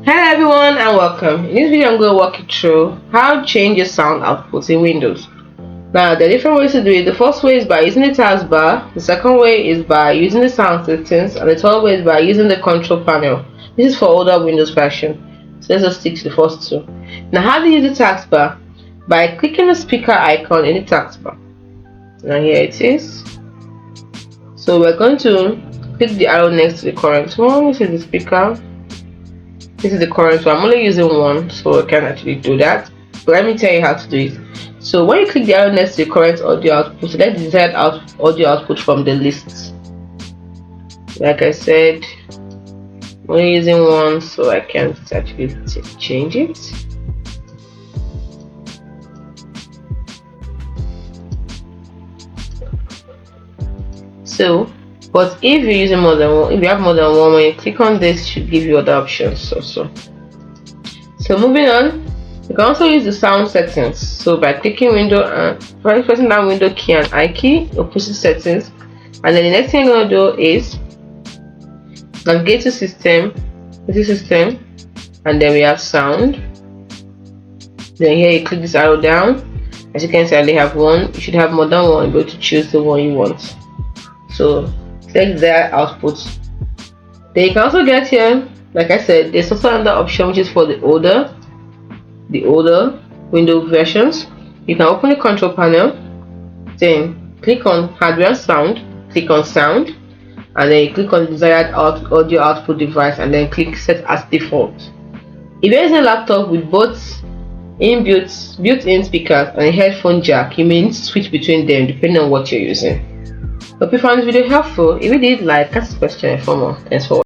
Hello everyone and welcome. In this video I'm going to walk you through how to change your sound output in Windows. Now there are different ways to do it. The first way is by using the taskbar, the second way is by using the sound settings, and the third way is by using the control panel. This is for older Windows version. So let's just stick to the first two. Now how do you use the taskbar? By clicking the speaker icon in the taskbar. Now here it is. So we're going to click the arrow next to the current one. This is the speaker. This is the current one. I'm only using one, so I can't actually do that. But let me tell you how to do it. So when you click the arrow next to the current audio output, select the desired audio output from the list. Like I said, I'm only using one, so I can't actually change it. So, but if you're using more than one, if you have more than one, when you click on this, it should give you other options also. So moving on, you can also use the sound settings. So by clicking window and pressing that window key and I key, you'll push the settings, and then the next thing you're going to do is navigate to system, and then we have sound. Then here you click this arrow down. As you can see, I only have one. You should have more than one. You're able to choose the one you want. So select their outputs. Then you can also get here, like I said, there's also another option which is for the older Windows versions. You can open the control panel, then click on hardware sound, click on sound, and then you click on the desired audio output device, and then click set as default. If you're using a laptop with both built-in speakers and a headphone jack, you may need to switch between them depending on what you're using. Hope you found this video helpful. If you did, like, ask a question for more. Thanks for watching.